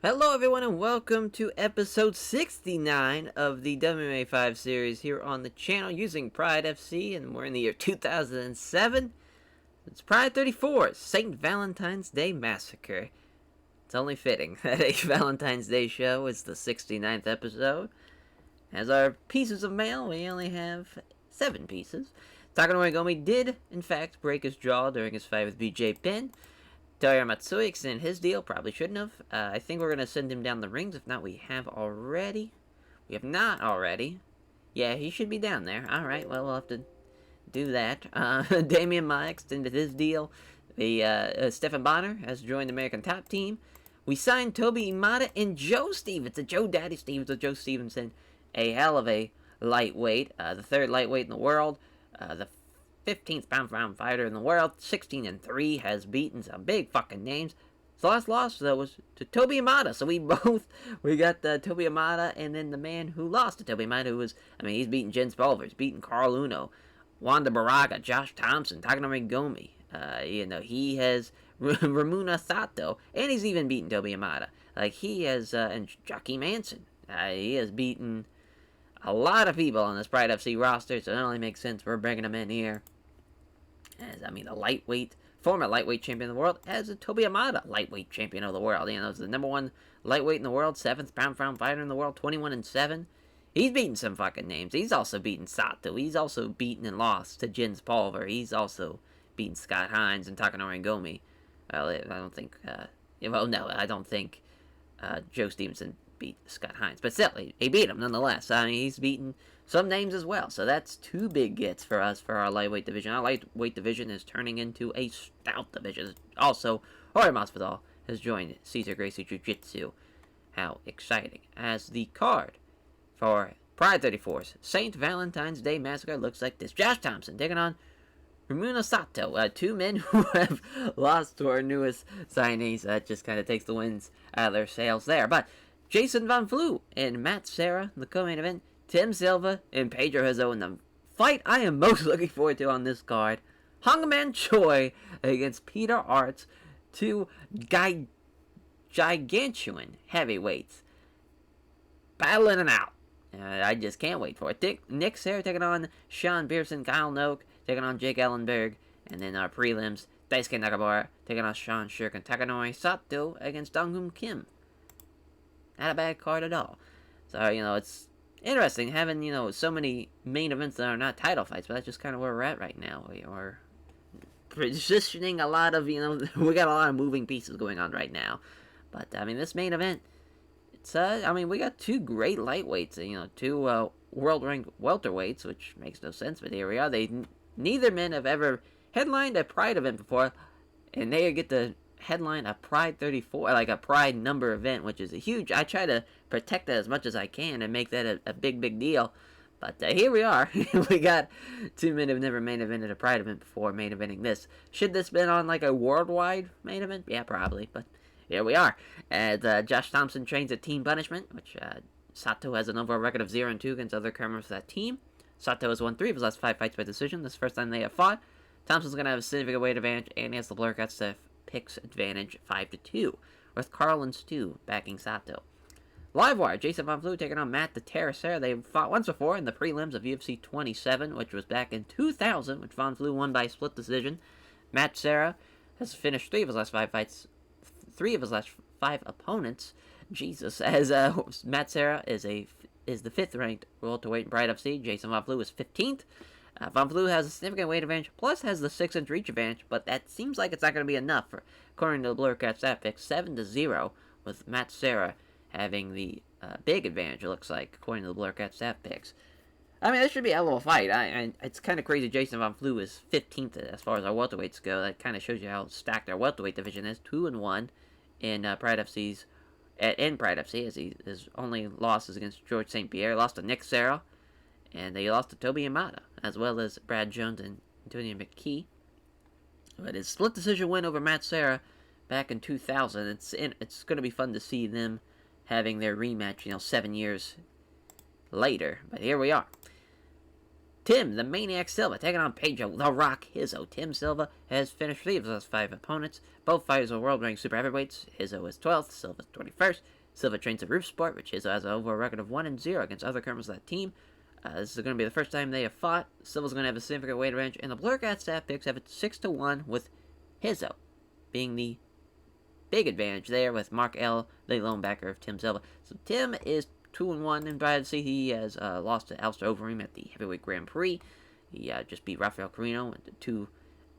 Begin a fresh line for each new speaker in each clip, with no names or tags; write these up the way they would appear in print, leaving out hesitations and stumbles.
Hello, everyone, and welcome to episode 69 of the WMMA 5 series here on the channel using Pride FC, and we're in the year 2007. It's Pride 34, St. Valentine's Day Massacre. It's only fitting that a Valentine's Day show is the 69th episode. As our pieces of mail, we only have 7 pieces. Takano did, in fact, break his jaw during his fight with BJ Penn. Toya Matsui extended his deal. Probably shouldn't have. I think we're going to send him down the rings. If not, we have already. We have not already. Yeah, he should be down there. Alright, well, we'll have to do that. Damian Maya extended his deal. Stephen Bonner has joined the American Top Team. We signed Toby Imada and Joe Stevenson. Joe Daddy Stevens with Joe Stevenson. A hell of a lightweight. The third lightweight in the world. The 15th pound-for-pound fighter in the world, 16-3, has beaten some big fucking names. His last loss, though, was to Toby Imada. So we got Toby Imada, and then the man who lost to Toby Imada, he's beaten Jens Pulver, he's beaten Carl Uno, Wanda Baraga, Josh Thompson, Takano Gomi. He has Ramuna Sato, and he's even beaten Toby Imada. He has, and Jockey Manson. He has beaten a lot of people on this Pride FC roster, so it only makes sense we're bringing him in here. The former lightweight champion of the world, as a Toby Imada, lightweight champion of the world. He's the number 1 lightweight in the world, 7th pound-for-pound fighter in the world, 21-7. He's beaten some fucking names. He's also beaten Sato. He's also beaten and lost to Jens Pulver. He's also beaten Scott Hines and Takanori Gomi. Well, I don't think, I don't think Joe Stevenson beat Scott Hines. But still, he beat him nonetheless. He's beaten some names as well. So that's 2 big gets for us for our lightweight division. Our lightweight division is turning into a stout division. Also, Jorge Masvidal has joined Cesar Gracie Jiu-Jitsu. How exciting. As the card for Pride 34's St. Valentine's Day Massacre looks like this. Josh Thompson taking on Ramuna Sato. 2 men who have lost to our newest signees. That just kind of takes the winds out of their sails there. But Jason Unflu and Matt Serra in the co-main event. Tim Silva and Pedro Hizzo in the fight I am most looking forward to on this card. Hangman Choi against Peter Arts, 2 gigantuan heavyweights battling it out. I just can't wait for it. Nick Serra taking on Shawn, Pearson, Kyle Noke taking on Jakeellenberg, and then our prelims, Daisuke Nakamura taking on Shawn, Scherk, and Takanori Sato against Donghoon Kim. Not a bad card at all. So, it's interesting having, so many main events that are not title fights, but that's just kind of where we're at right now. We're positioning a lot of, we got a lot of moving pieces going on right now. But, this main event, it's, we got 2 great lightweights, 2 world-ranked welterweights, which makes no sense, but here we are. Neither men have ever headlined a Pride event before, and they get to headline a Pride 34, like a Pride number event, which is a huge. I try to protect that as much as I can and make that a big deal. But here we are. We got 2 men who've never main evented a Pride event before main eventing this. Should this been on like a worldwide main event? Yeah, probably. But here we are. As Josh Thompson trains at Team Punishment, which Sato has an overall record of 0-2 against other members of that team. Sato has won 3 of his last 5 fights by decision. This is the first time they have fought. Thompson's going to have a significant weight advantage, and he has the blur cuts to picks advantage 5-2, with Carl and Stu backing Sato. Livewire, Jason Unflu taking on Matt the Terracera. They fought once before in the prelims of UFC 27, which was back in 2000, which Unflu won by split decision. Matt Serra has finished 3 of his last 5 fights, 3 of his last 5 opponents. Jesus, as Matt Serra is the 5th ranked welterweight in Pride FC. Jason Unflu is 15th. Unflu has a significant weight advantage, plus has the 6-inch reach advantage, but that seems like it's not going to be enough, according to the Blur Cat stat pick, 7-0, with Matt Serra having the big advantage, it looks like, according to the Blur Cat stat picks. This should be a hell of a fight. It's kind of crazy Jason Unflu is 15th as far as our welterweights go. That kind of shows you how stacked our welterweight division is, 2-1 in Pride FC's, in Pride FC, as his only losses against George St. Pierre, lost to Nick Serra, and they lost to Toby Imada, as well as Brad Jones and Antonio McKee. But his split decision win over Matt Serra back in 2000, it's going to be fun to see them having their rematch, 7 years later. But here we are. Tim, the Maniac Silva, taking on Pedro, the Rock Hizzo. Tim Silva has finished 3 of his last 5 opponents. Both fighters are world-ranked super heavyweights. Hizzo is 12th, Silva's 21st. Silva trains at Roof Sport, which Hizzo has an overall record of 1-0 against other members of that team. This is going to be the first time they have fought. Silva's going to have a significant weight advantage, and the Blur Cat staff picks have it 6-1 with Hizzo being the big advantage there with Mark L., the lone backer of Tim Silva. So Tim is 2-1 in IFC. He has lost to Alistair Overeem at the Heavyweight Grand Prix. He just beat Rafael Carino, the 2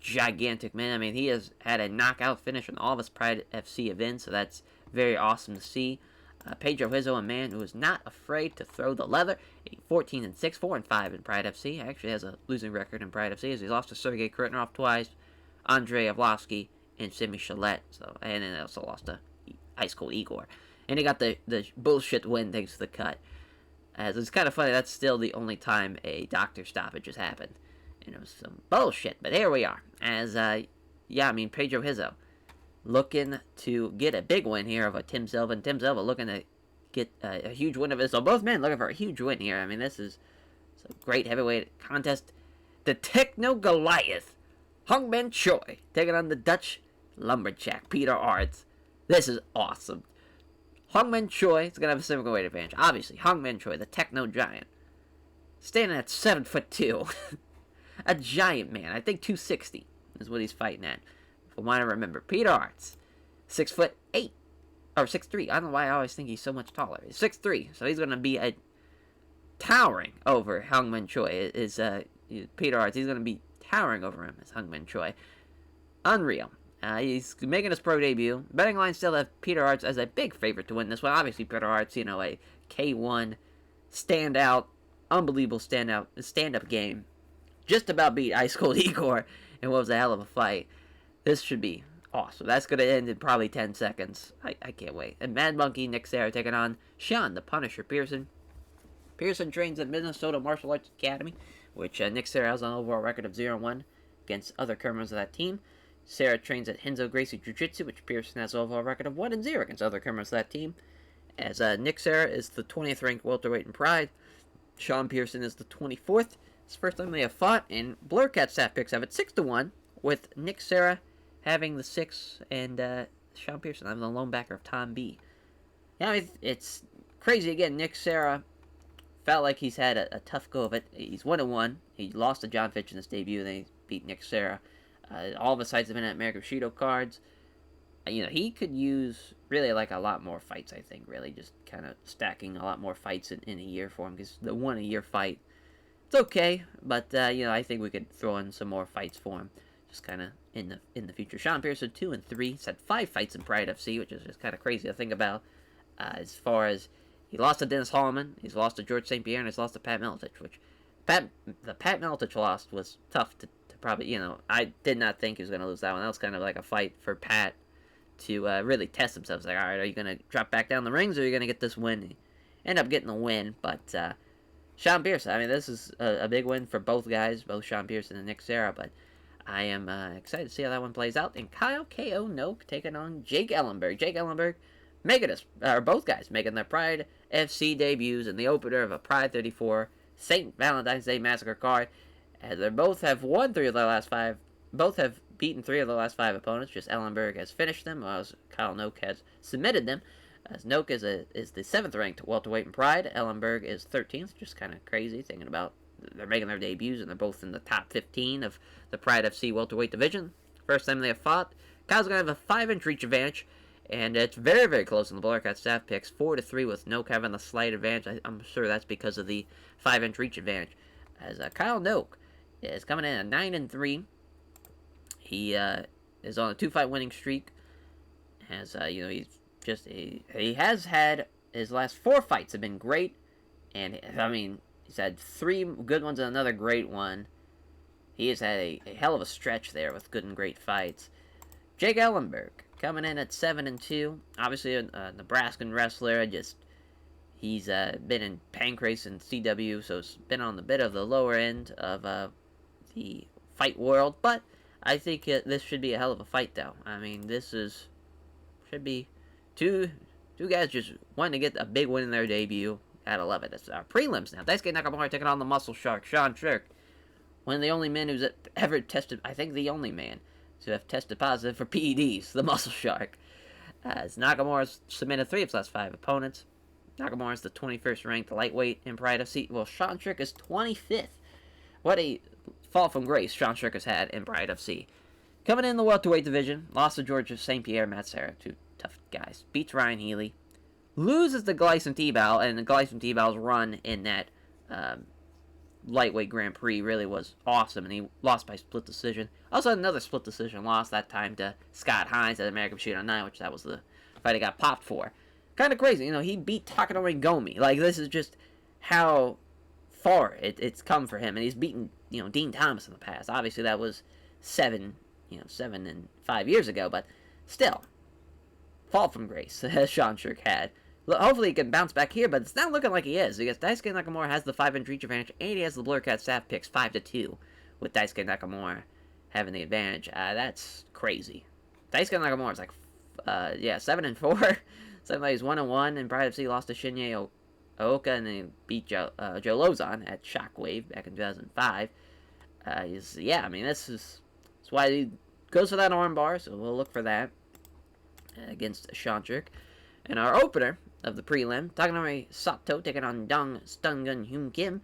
gigantic men. I mean, he has had a knockout finish in all of his Pride FC events, so that's very awesome to see. Pedro Hizzo, a man who is not afraid to throw the leather. 14-6, 4-5 in Pride FC. He actually has a losing record in Pride FC as he lost to Sergei Kurtnerov twice, Andrei Avlovsky, and Simi Chalette. So, and then also lost to Ice Cold Igor. And he got the bullshit win thanks to the cut. As it's kind of funny, that's still the only time a doctor stoppage has happened. And it was some bullshit, but here we are. As, Pedro Hizzo looking to get a big win here over Tim Silva, and Tim Silva looking to get a huge win of it. So both men looking for a huge win here. I mean, this is a great heavyweight contest. The Techno Goliath, Hangman Choi, taking on the Dutch lumberjack, Peter Arts. This is awesome. Hangman Choi is going to have a significant weight advantage. Obviously, Hangman Choi, the techno giant, standing at 7'2". A giant man. I think 260 is what he's fighting at, from what I remember. Peter Arts, 6'8", or 6'3". I don't know why I always think he's so much taller. He's 6'3", so he's going to be towering over Hangman Choi. Peter Arts, he's going to be towering over him as Hangman Choi. Unreal. He's making his pro debut. Betting lines still have Peter Arts as a big favorite to win this one. Obviously, Peter Arts, a K1 standout, unbelievable stand-up game. Just about beat Ice Cold Igor, and what was a hell of a fight. This should be awesome. That's going to end in probably 10 seconds. I can't wait. And Mad Monkey Nick Serra taking on Shawn, the Punisher Pearson. Pearson trains at Minnesota Martial Arts Academy, which Nick Serra has an overall record of 0-1 against other members of that team. Serra trains at Hizzo Gracie Jiu-Jitsu, which Pearson has an overall record of 1-0 against other members of that team. As Nick Serra is the 20th ranked welterweight in Pride. Shawn Pearson is the 24th. It's the first time they have fought, and Blurcat staff picks have it 6-1, with Nick Serra having the 6 and Shawn Pearson having the lone backer of Tom B. Yeah, it's crazy again. Nick Serra felt like he's had a tough go of it. He's 1-1. He lost to John Fitch in his debut, then he beat Nick Serra. All of his fights have been at American Bushido cards. He could use really a lot more fights, I think, really. Just kind of stacking a lot more fights in a year for him, because the 1-a-year fight, it's okay, but, I think we could throw in some more fights for him, just kind of in the future. Shawn Pearson, 2-3. He's had 5 fights in Pride FC, which is just kind of crazy to think about. As far as, he lost to Dennis Hallman, he's lost to George St. Pierre, and he's lost to Pat Miletich, which, the Pat Miletich loss was tough to probably, I did not think he was going to lose that one. That was kind of like a fight for Pat to really test himself. Like, all right, are you going to drop back down the rings, or are you going to get this win? He ended up getting the win, but Shawn Pearson, I mean, this is a big win for both guys, both Shawn Pearson and Nick Serra, but I am excited to see how that one plays out. And Kyle K.O. Noke taking on Jakeellenberg. Jakeellenberg both guys making their Pride FC debuts in the opener of a Pride 34 St. Valentine's Day Massacre card. As they both have won 3 of their last 5. Both have beaten 3 of their last 5 opponents. Just Ellenberg has finished them, while Kyle Noke has submitted them. As Noke is the 7th ranked welterweight in Pride. Ellenberg is 13th. Just kind of crazy thinking about they're making their debuts, and they're both in the top 15 of the Pride FC welterweight division. First time they have fought. Kyle's going to have a 5-inch reach advantage, and it's very, very close in the Blurcat staff picks. 4-3 with Noke having the slight advantage. I'm sure that's because of the 5-inch reach advantage. As Kyle Noke is coming in at 9-3. He is on a 2-fight winning streak. As he has had his last 4 fights have been great, and he's had 3 good ones and another great one. He has had a hell of a stretch there with good and great fights. Jakeellenberg coming in at 7-2. Obviously a Nebraskan wrestler. He's been in Pancrase and CW, so it's been on the bit of the lower end of the fight world, but I think this should be a hell of a fight, though. I mean, should be two guys just wanting to get a big win in their debut at 11. It's our prelims now. Daisuke Nakamura taking on the Muscle Shark, Scherk. one of the only men who's ever tested, I think the only man to have tested positive for PEDs, the Muscle Shark. As Nakamura's submitted 3 of his last 5 opponents. Nakamura's the 21st ranked lightweight in Pride FC. Well, Shawn Scherk is 25th. What a fall from grace Shawn Scherk has had in Pride FC. Coming in the welterweight division, lost to George St. Pierre, Matt Serra, 2 tough guys. Beats Ryan Healy. Loses to Gleison Tebow, and Gleison Tebow's run in that lightweight Grand Prix really was awesome, and he lost by split decision. Also had another split decision loss, that time to Scott Hines at American Shootout 9, which that was the fight he got popped for. Kind of crazy, he beat Takano Gomi. Like, this is just how far it's come for him, and he's beaten, Dean Thomas in the past. Obviously, that was 7 and 5 years ago, but still, fall from grace, as Shawn Scherk had. Hopefully he can bounce back here, but it's not looking like he is, because Daisuke Nakamura has the 5-inch reach advantage, and he has the Blur Cat staff picks 5-2, with Daisuke Nakamura having the advantage. That's crazy. Daisuke Nakamura is like, 7-4. Somebody's 1-1, and Pride FC lost to Shinya Ooka, and then he beat Joe Lozon at Shockwave back in 2005. This is why he goes for that armbar, so we'll look for that against Shawn Scherk. And our opener of the prelim, Takanori Sato taking on Dong Stungun Hyun Kim,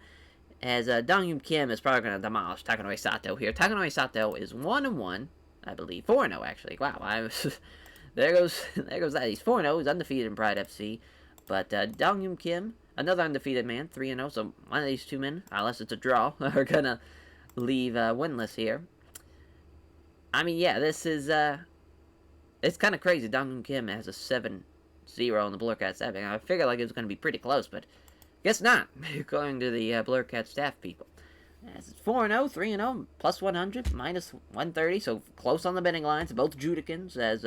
as Dong Hyun Kim is probably going to demolish Takanori Sato here. Takanori Sato is 1-1, I believe, 4-0 actually. Wow, there goes that. He's 4-0. He's undefeated in Pride FC, but Dong Hyun Kim, another undefeated man, 3-0. So one of these two men, unless it's a draw, are gonna leave winless here. This is it's kind of crazy. Dong Hyun Kim has a 7-0 on the Blur Cat staff. I figured like it was going to be pretty close, but guess not, according to the Blur Cat staff people. It's 4-0, 3-0, plus 100, minus 130, so close on the betting lines. Both Judicans, as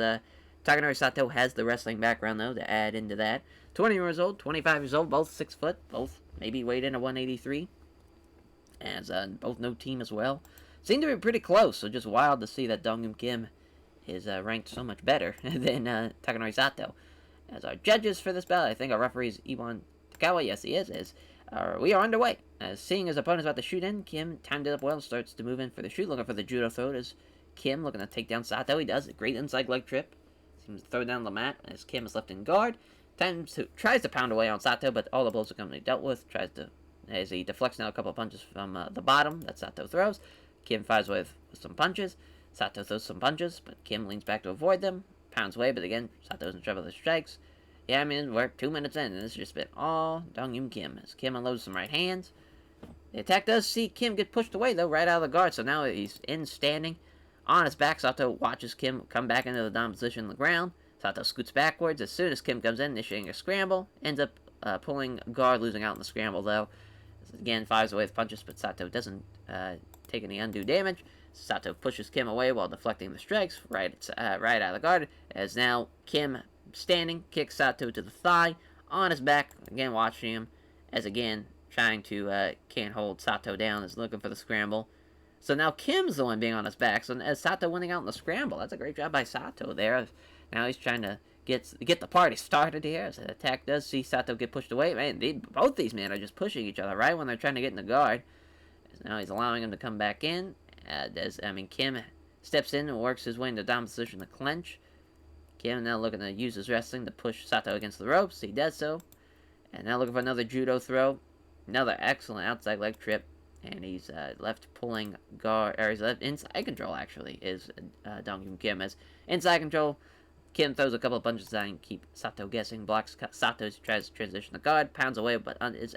Takanori Sato has the wrestling background, though, to add into that. 20 years old, 25 years old, both 6 foot, both maybe weighed in at 183. As both no team as well. Seem to be pretty close, so just wild to see that Dong Hyun Kim is ranked so much better than Takanori Sato. As our judges for this bout, I think our referee is Iwan Takawa. Yes, he is. We are underway. As seeing his opponent's about to shoot in, Kim timed it up well, starts to move in for the shoot, looking for the judo throw. As Kim looking to take down Sato. He does. A great inside leg trip. Seems to throw down the mat as Kim is left in guard. Tries to pound away on Sato, but all the blows are completely dealt with. As he deflects now a couple of punches from the bottom that Sato throws. Kim fires away with some punches. Sato throws some punches, but Kim leans back to avoid them. Pounds away, but again, Sato's in trouble with strikes. We're 2 minutes in, and this has just been all Dong Hyun Kim. As Kim unloads some right hands. The attack does see Kim get pushed away, though, right out of the guard, so now he's in standing. On his back, Sato watches Kim come back into the down position on the ground. Sato scoots backwards. As soon as Kim comes in, initiating a scramble. Ends up pulling guard, losing out in the scramble, though. Again, fires away with punches, but Sato doesn't take any undue damage. Sato pushes Kim away while deflecting the strikes right out of the guard. As now Kim, standing, kicks Sato to the thigh. On his back, again watching him. As again, trying to can't hold Sato down, is looking for the scramble. So now Kim's the one being on his back. So as Sato winning out in the scramble, that's a great job by Sato there. Now he's trying to get the party started here. As the attack does see Sato get pushed away. Man, both these men are just pushing each other right when they're trying to get in the guard. Now he's allowing him to come back in. Kim steps in and works his way into down position to clinch. Kim now looking to use his wrestling to push Sato against the ropes. He does so. And now looking for another judo throw. Another excellent outside leg trip. And he's left pulling guard, or he's left inside control, actually, is Dong Hyun Kim. As inside control, Kim throws a couple of punches down and keep Sato guessing. Blocks Sato, tries to transition the guard, pounds away, but is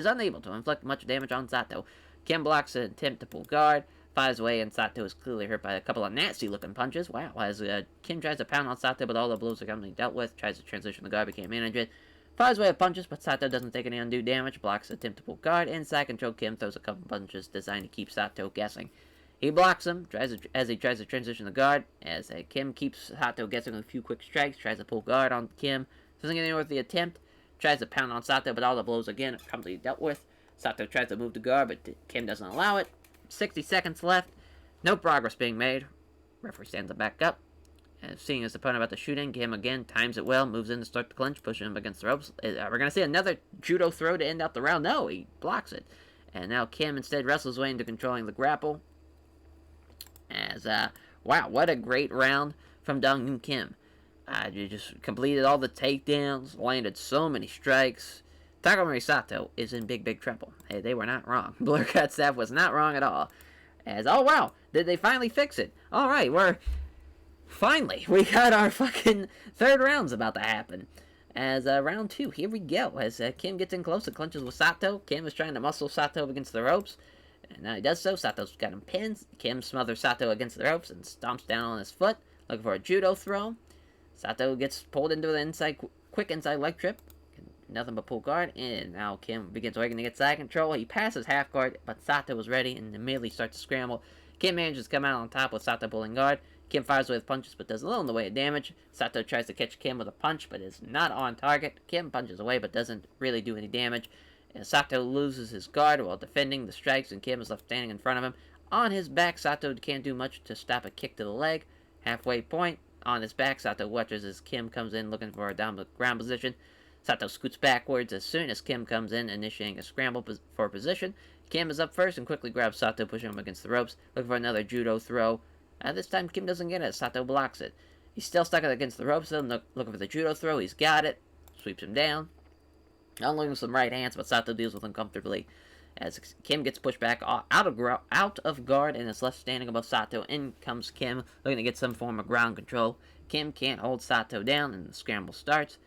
unable to inflict much damage on Sato. Kim blocks an attempt to pull guard, fires away, and Sato is clearly hurt by a couple of nasty-looking punches. Wow, as Kim tries to pound on Sato, but all the blows are completely dealt with. Tries to transition the guard, but can't manage it. Fires away with punches, but Sato doesn't take any undue damage. Blocks an attempt to pull guard. Inside control, Kim throws a couple of punches designed to keep Sato guessing. He blocks him as he tries to transition the guard. As Kim keeps Sato guessing with a few quick strikes. Tries to pull guard on Kim. Doesn't get anywhere with the attempt. Tries to pound on Sato, but all the blows again are completely dealt with. Sato tries to move the guard, but Kim doesn't allow it. 60 seconds left. No progress being made. Referee stands back up. Seeing his opponent about to shoot in, Kim again times it well, moves in to start the clinch, pushing him against the ropes. We're going to see another judo throw to end out the round. No, he blocks it. And now Kim instead wrestles his way into controlling the grapple. As, wow, what a great round from Dong Kim. You just completed all the takedowns, landed so many strikes. Takano Sato is in big trouble. Hey, they were not wrong. Blur Cut staff was not wrong at all. As, oh wow, did they finally fix it? Alright, finally, we got our fucking third round's about to happen. As, round 2, here we go. As, Kim gets in close and clinches with Sato. Kim is trying to muscle Sato up against the ropes. And now he does so. Sato's got him pinned. Kim smothers Sato against the ropes and stomps down on his foot, looking for a judo throw. Sato gets pulled into the quick inside leg trip. Nothing but pull guard. And now Kim begins working to get side control. He passes half guard, but Sato was ready and immediately starts to scramble. Kim manages to come out on top with Sato pulling guard. Kim fires with punches, but does little in the way of damage. Sato tries to catch Kim with a punch, but is not on target. Kim punches away, but doesn't really do any damage. And Sato loses his guard while defending the strikes, and Kim is left standing in front of him. On his back, Sato can't do much to stop a kick to the leg. Halfway point, on his back, Sato watches as Kim comes in looking for a down the ground position. Sato scoots backwards as soon as Kim comes in, initiating a scramble for position. Kim is up first and quickly grabs Sato, pushing him against the ropes, looking for another judo throw. This time, Kim doesn't get it. Sato blocks it. He's still stuck against the ropes, though, looking for the judo throw. He's got it. Sweeps him down. Unloading some right hands, but Sato deals with him comfortably. As Kim gets pushed back out of guard and is left standing above Sato. In comes Kim, looking to get some form of ground control. Kim can't hold Sato down, and the scramble starts.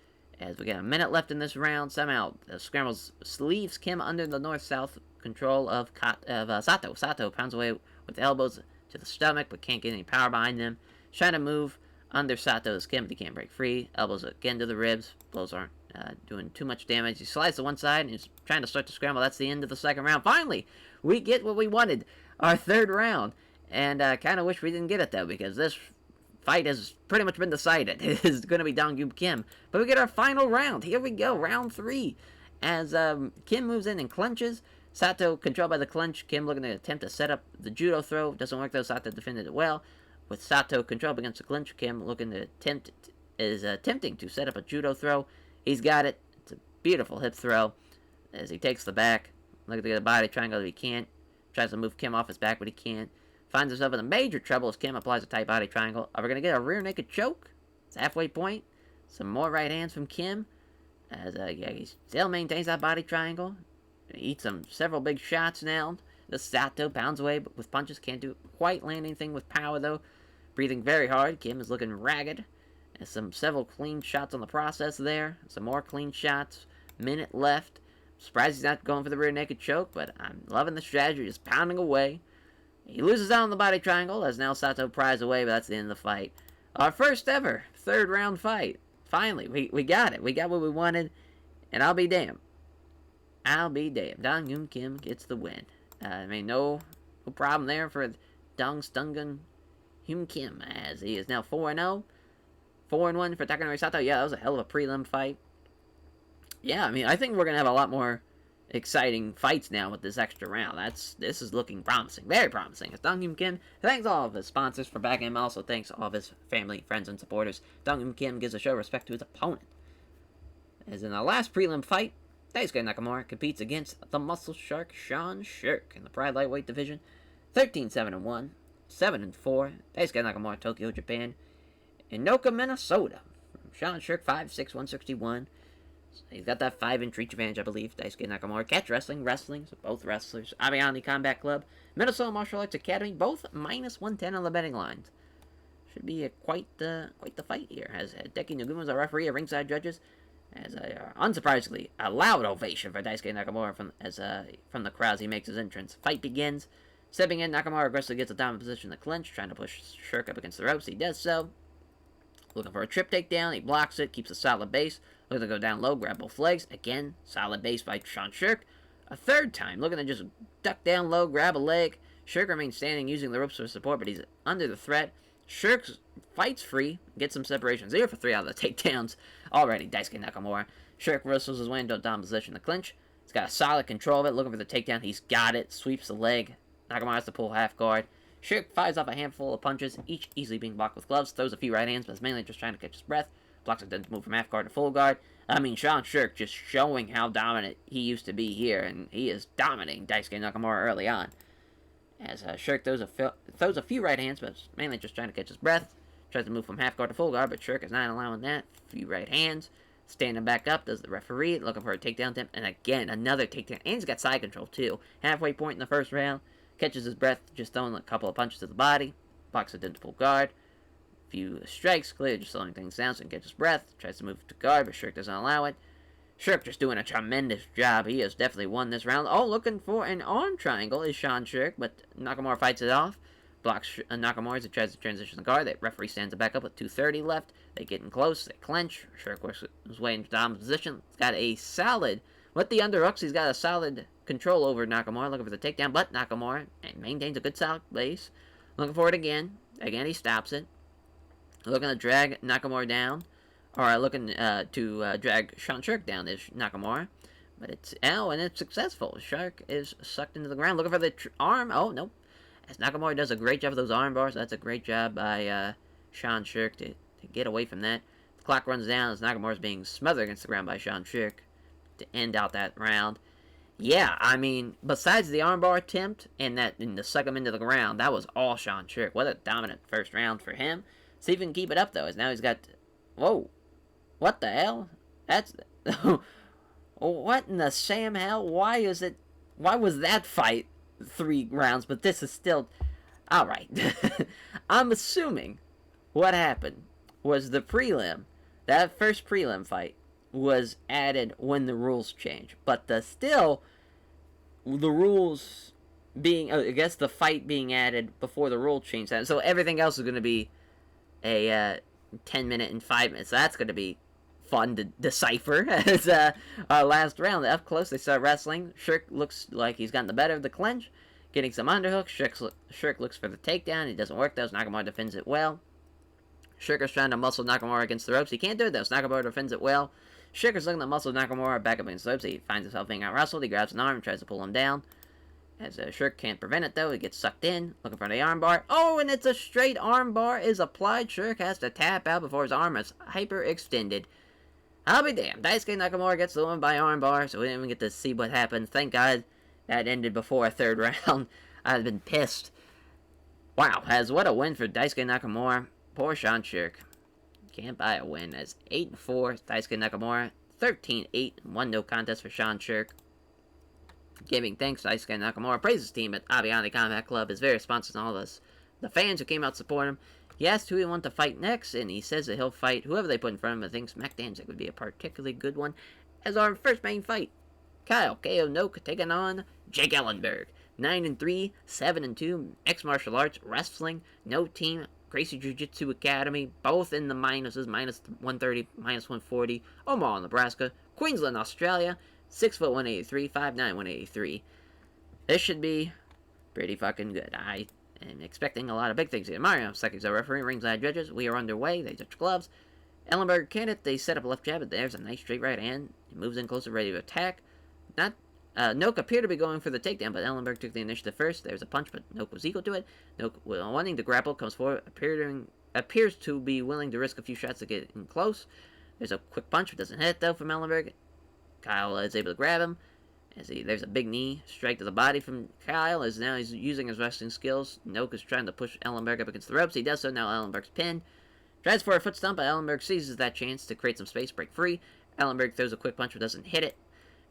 As we got a minute left in this round, somehow the scramble leaves Kim under the north-south control of Sato. Sato pounds away with elbows to the stomach, but can't get any power behind him. Trying to move under Sato's Kim, but he can't break free. Elbows again to the ribs. Blows aren't doing too much damage. He slides to one side and he's trying to start to scramble. That's the end of the second round. Finally, we get what we wanted. Our third round. And kind of wish we didn't get it, though, because this fight has pretty much been decided. It is going to be Dong Kim. But we get our final round. Here we go, round 3. As Kim moves in and clinches. Sato controlled by the clinch. Kim looking to attempt to set up the judo throw. Doesn't work, though. Sato defended it well. With Sato controlled against the clinch, Kim looking to attempting to set up a judo throw. He's got it. It's a beautiful hip throw as he takes the back. Looking to get a body triangle, but he can't. Tries to move Kim off his back, but he can't. Finds himself in a major trouble as Kim applies a tight body triangle. Are we going to get a rear naked choke? It's halfway point. Some more right hands from Kim. As he still maintains that body triangle. He eats several big shots now. The Sato pounds away with punches. Can't do quite land anything with power, though. Breathing very hard. Kim is looking ragged. And several clean shots on the process there. Some more clean shots. Minute left. Surprised he's not going for the rear naked choke, but I'm loving the strategy. Just pounding away. He loses out on the body triangle as now Sato pries away, but that's the end of the fight. Our first ever third round fight. Finally, we got it. We got what we wanted. And I'll be damned. Dong Kim gets the win. No problem there for Dong Stungun Hyun Kim, as he is now 4-0. 4-1 for Takano Sato. Yeah, that was a hell of a prelim fight. Yeah, I think we're going to have a lot more exciting fights now with this extra round. This is looking promising. Very promising. As Dong Kim thanks all of his sponsors for backing him. Also thanks all of his family, friends, and supporters. Dong Kim gives a show of respect to his opponent. As in the last prelim fight, Daisuke Nakamura competes against the Muscle Shark Shawn Scherk in the Pride Lightweight division. 13-7-1, 7-4. Daisuke Nakamura, Tokyo, Japan. In Noke, Minnesota. Shawn Scherk, 5'6", 161. So he's got that 5-inch reach advantage, I believe. Daisuke Nakamura. Catch wrestling, so both wrestlers. Abiani Combat Club. Minnesota Martial Arts Academy, both -110 on the betting lines. Should be quite the fight here. As Deki Naguma is our referee, ringside judges. As unsurprisingly, a loud ovation for Daisuke Nakamura from the crowd as he makes his entrance. Fight begins. Stepping in, Nakamura aggressively gets a dominant position in the clinch, trying to push Scherk up against the ropes. He does so. Looking for a trip takedown. He blocks it, keeps a solid base. Looking to go down low, grab both legs. Again, solid base by Shawn Scherk. A third time, looking to just duck down low, grab a leg. Scherk remains standing, using the ropes for support, but he's under the threat. Scherk fights free, gets some separation. 0 for 3 out of the takedowns already. Daisuke Nakamura. Scherk wrestles his way into a down position in the clinch. He's got a solid control of it, looking for the takedown. He's got it, sweeps the leg. Nakamura has to pull half guard. Scherk fires off a handful of punches, each easily being blocked with gloves. Throws a few right hands, but is mainly just trying to catch his breath. Blocks it then to move from half guard to full guard. I mean, Shawn Scherk just showing how dominant he used to be here, and he is dominating Daisuke Nakamura early on. As Scherk throws a few right hands, but mainly just trying to catch his breath. Tries to move from half guard to full guard, but Scherk is not allowing that. A few right hands. Standing back up, does the referee, looking for a takedown attempt, and again, another takedown. And he's got side control, too. Halfway point in the first round. Catches his breath, just throwing a couple of punches to the body. Blocks it into full guard. Few strikes, clear, just slowing things down so he can catch his breath. Tries to move to guard, but Scherk doesn't allow it. Scherk just doing a tremendous job. He has definitely won this round. Oh, looking for an arm triangle is Shawn Scherk, but Nakamura fights it off. Blocks Nakamura as he tries to transition the guard. The referee stands it back up with 2:30 left. They get in close. They clinch. Scherk works his way into dominant position. He's got a solid, with the underhooks, he's got a solid control over Nakamura. Looking for the takedown, but Nakamura maintains a good solid base. Looking for it again. Again, he stops it. Looking to drag Nakamura down. Or looking to drag Shawn Scherk down is Nakamura. But it's, and it's successful. Scherk is sucked into the ground. Looking for the arm. Oh, nope. As Nakamura does a great job of those arm bars. That's a great job by Shawn Scherk to get away from that. The clock runs down as Nakamura is being smothered against the ground by Shawn Scherk to end out that round. Yeah, I mean, besides the armbar attempt and the suck him into the ground, that was all Shawn Scherk. What a dominant first round for him. See if he can keep it up, though, as now he's got... Whoa. What the hell? That's... What in the Sam hell? Why is it... Why was that fight 3 rounds, but this is still... Alright. I'm assuming what happened was the prelim, that first prelim fight, was added when the rules changed. But the rules being... I guess the fight being added before the rule change. So everything else is going to be a 10-minute and 5 minutes. So that's going to be fun to decipher as our last round. Up close, they start wrestling. Scherk looks like he's gotten the better of the clinch, getting some underhooks. Scherk looks for the takedown. It doesn't work, though. Nakamura defends it well. Scherk is trying to muscle Nakamura against the ropes. He can't do it, though. Nakamura defends it well. Scherk is looking to muscle Nakamura back up against the ropes. He finds himself being out-wrestled. He grabs an arm and tries to pull him down. As Scherk can't prevent it, though. He gets sucked in, looking for the armbar. Oh, and it's a straight armbar is applied. Scherk has to tap out before his arm is hyper-extended. I'll be damned. Daisuke Nakamura gets the win by armbar, so we didn't even get to see what happens. Thank God that ended before a third round. I'd have been pissed. Wow, what a win for Daisuke Nakamura. Poor Shawn Scherk. Can't buy a win. As 8-4, Daisuke Nakamura. 13-8, 1 no contest for Shawn Scherk. Giving thanks to Daisuke Nakamura. Praises his team at Abiani Combat Club, his various sponsors and all this. The fans who came out to support him. He asked who he wanted to fight next, and he says that he'll fight whoever they put in front of him. I think Smack Danzig would be a particularly good one. As our first main fight, Kyle KO Noke taking on Jakeellenberg. 9-3, 7-2, ex-martial arts, wrestling, no team, Gracie Jiu-Jitsu Academy, both in the minuses, minus 130, minus 140, Omaha, Nebraska, Queensland, Australia, 6'1", 183, 5'9", 183. This should be pretty fucking good. I am expecting a lot of big things here. Mario Seki's our referee, ringside judges. We are underway. They touch gloves. Ellenberg can't it. They set up a left jab, but there's a nice straight right hand. He moves in closer, ready to attack. Noke appeared to be going for the takedown, but Ellenberg took the initiative first. There's a punch, but Noke was equal to it. Noke, wanting to grapple, comes forward, appears to be willing to risk a few shots to get in close. There's a quick punch, but doesn't hit, though, from Ellenberg. Kyle is able to grab him. There's a big knee strike to the body from Kyle, as now he's using his wrestling skills. Noke is trying to push Ellenberg up against the ropes. He does so, now Ellenberg's pinned. Tries for a foot stomp, but Ellenberg seizes that chance to create some space, break free. Ellenberg throws a quick punch, but doesn't hit it.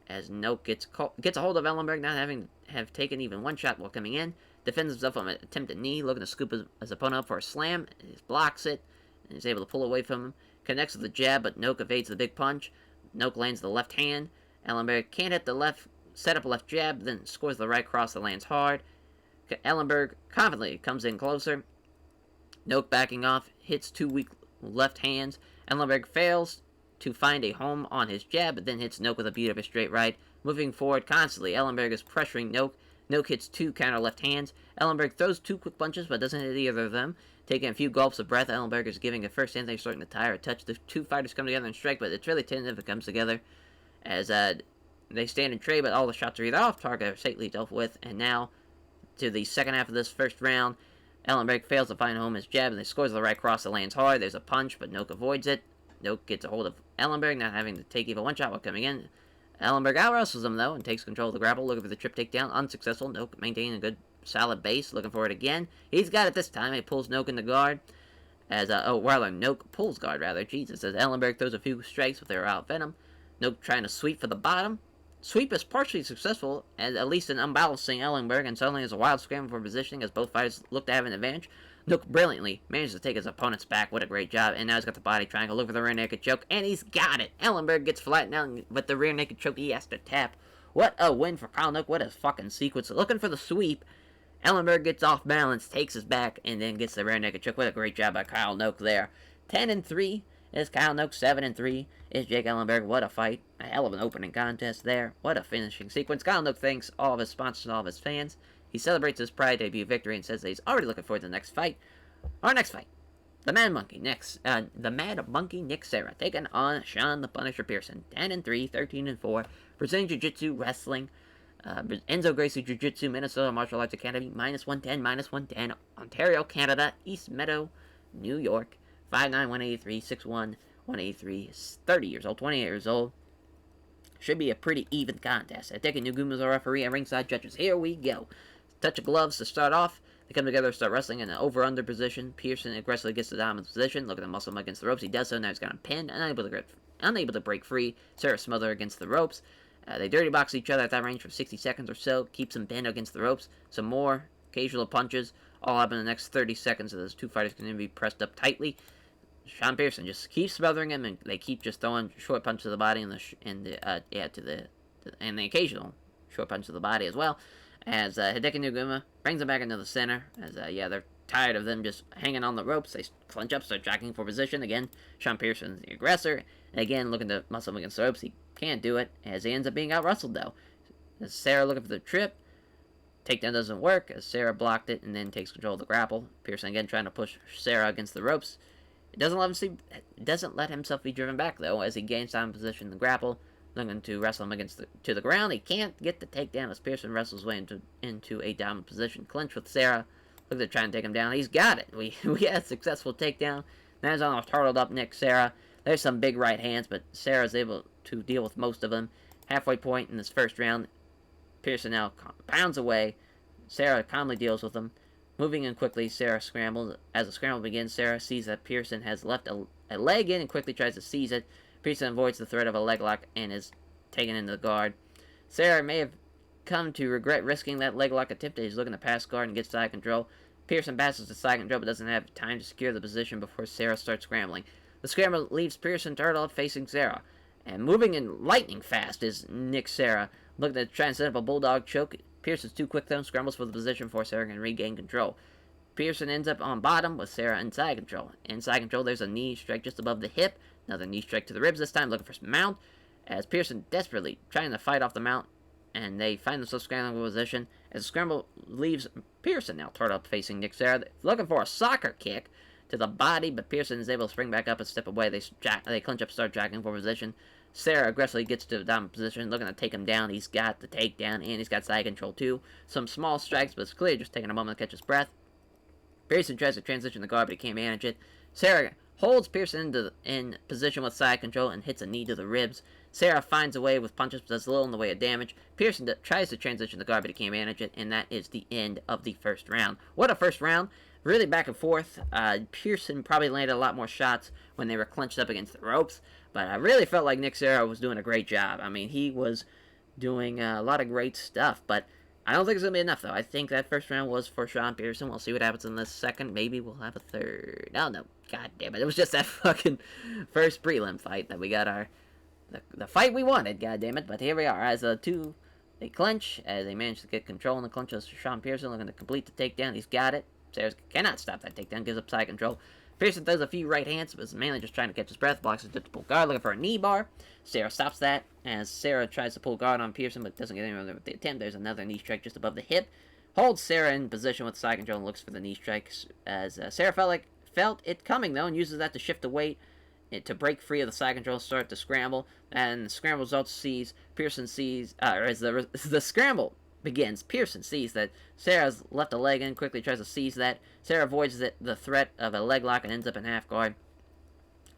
As Noke gets a hold of Ellenberg, not having taken even one shot while coming in. Defends himself on an attempted knee, looking to scoop his opponent up for a slam. He blocks it, and he's able to pull away from him. Connects with the jab, but Noke evades the big punch. Noke lands the left hand. Ellenberg can't hit the left, set up a left jab, then scores the right cross that lands hard. Ellenberg confidently comes in closer. Noke backing off, hits 2 weak left hands. Ellenberg fails to find a home on his jab, but then hits Noke with a beautiful straight right. Moving forward constantly, Ellenberg is pressuring Noke. Noke hits 2 counter left hands. Ellenberg throws 2 quick punches, but doesn't hit either of them. Taking a few gulps of breath, Ellenberg is giving a first hand. They're starting to tire a touch. The 2 fighters come together and strike, but it's really tentative if it comes together. As they stand and trade, but all the shots are either off target or safely dealt with. And now, to the second half of this first round, Ellenberg fails to find home his jab, and he scores the right cross that lands hard. There's a punch, but Noke avoids it. Noke gets a hold of Ellenberg, not having to take even one shot while coming in. Ellenberg out-wrestles him, though, and takes control of the grapple, looking for the trip takedown. Unsuccessful. Noke maintaining a good, solid base, looking for it again. He's got it this time. He pulls Noke in the guard. Noke pulls guard, rather. Jesus, as Ellenberg throws a few strikes with their out venom. Noke trying to sweep for the bottom. Sweep is partially successful, at least in unbalancing Ellenberg, and suddenly there's a wild scramble for positioning as both fighters look to have an advantage. Noke brilliantly manages to take his opponent's back. What a great job. And now he's got the body triangle. Look for the rear naked choke. And he's got it. Ellenberg gets flattened out, but the rear naked choke he has to tap. What a win for Kyle Noke. What a fucking sequence. Looking for the sweep. Ellenberg gets off balance, takes his back, and then gets the rear naked choke. What a great job by Kyle Noke there. 10-3 is Kyle Noke. 7-3 is Jake Ellenberg. What a fight. A hell of an opening contest there. What a finishing sequence. Kyle Noke thanks all of his sponsors and all of his fans. He celebrates his Pride debut victory and says that he's already looking forward to the next fight. Our next fight, the Mad Monkey Nick Serra taking on Shawn the Punisher Pearson. 10-3, 13-4, Brazilian Jiu-Jitsu Wrestling, Enzo Gracie Jiu-Jitsu Minnesota Martial Arts Academy, -110, Ontario, Canada, East Meadow, New York, 5'9", 183, 6'1", 183, 30 years old, 28 years old. Should be a pretty even contest. Taking Nuguma's our referee and ringside judges. Here we go. Touch of gloves to start off. They come together, start wrestling in an over-under position. Pearson aggressively gets the dominant position. Look at the muscle him against the ropes. He does so. Now he's got him pinned. Unable to break free. Serra smother against the ropes. They dirty box each other at that range for 60 seconds or so. Keeps him pinned against the ropes. Some more occasional punches. All happen in the next 30 seconds as those two fighters can be pressed up tightly. Shawn Pearson just keeps smothering him, and they keep just throwing short punches to the body and the occasional short punch to the body as well. As Hideki Nuguma brings him back into the center, as they're tired of them just hanging on the ropes. They clinch up, start jockeying for position. Again, Shawn Pearson's the aggressor. And again, looking to muscle him against the ropes. He can't do it, as he ends up being out-wrestled, though. As Serra looking for the trip. Takedown doesn't work, as Serra blocked it and then takes control of the grapple. Pearson again trying to push Serra against the ropes. It doesn't let himself be driven back, though, as he gains time position in the grapple. Looking to wrestle him to the ground. He can't get the takedown as Pearson wrestles his way into a dominant position. Clinch with Serra. Look at trying to take him down. He's got it. We had a successful takedown. Now he's on a turtled up Nick Serra. There's some big right hands, but Serra's able to deal with most of them. Halfway point in this first round. Pearson now pounds away. Serra calmly deals with him. Moving in quickly, Serra scrambles. As the scramble begins, Serra sees that Pearson has left a leg in and quickly tries to seize it. Pearson avoids the threat of a leg lock and is taken into the guard. Serra may have come to regret risking that leg lock attempt. He's looking to pass guard and get side control. Pearson passes to side control but doesn't have time to secure the position before Serra starts scrambling. The scramble leaves Pearson turtled facing Serra. And moving in lightning fast is Nick Serra. Looking to try and set up a bulldog choke. Pearson's too quick though, scrambles for the position before Serra can regain control. Pearson ends up on bottom with Serra in side control. In side control, there's a knee strike just above the hip. Another knee strike to the ribs this time, looking for some mount. As Pearson desperately trying to fight off the mount, and they find themselves scrambling for position. As the scramble leaves Pearson now turned up facing Nick Serra, looking for a soccer kick to the body, but Pearson is able to spring back up and step away. They clinch up, start jacking for position. Serra aggressively gets to the dominant position, looking to take him down. He's got the takedown, and he's got side control too. Some small strikes, but it's clear just taking a moment to catch his breath. Pearson tries to transition the guard, but he can't manage it. Serra holds Pearson in position with side control and hits a knee to the ribs. Serra finds a way with punches, but does little in the way of damage. Pearson tries to transition the guard, but he can't manage it, and that is the end of the first round. What a first round. Really back and forth. Pearson probably landed a lot more shots when they were clenched up against the ropes, but I really felt like Nick Serra was doing a great job. I mean, he was doing a lot of great stuff, but I don't think it's going to be enough, though. I think that first round was for Shawn Pearson. We'll see what happens in the second. Maybe we'll have a third. Oh, no. God damn it. It was just that fucking first prelim fight that we got the fight we wanted, god damn it. But here we are. As they clinch, as they manage to get control in the clinch of Shawn Pearson, looking to complete the takedown. He's got it. Serra cannot stop that takedown, gives up side control. Pearson throws a few right hands, but is mainly just trying to catch his breath, blocks his pull guard, looking for a knee bar. Serra stops that, as Serra tries to pull guard on Pearson, but doesn't get anywhere with the attempt. There's another knee strike just above the hip. Holds Serra in position with side control and looks for the knee strikes, as Serra felt it coming, though, and uses that to shift the weight to break free of the side control and start to scramble. And the scramble results Pearson sees, as the scramble begins, Pearson sees that Serra's left a leg in, quickly tries to seize that. Serra avoids the threat of a leg lock and ends up in half guard.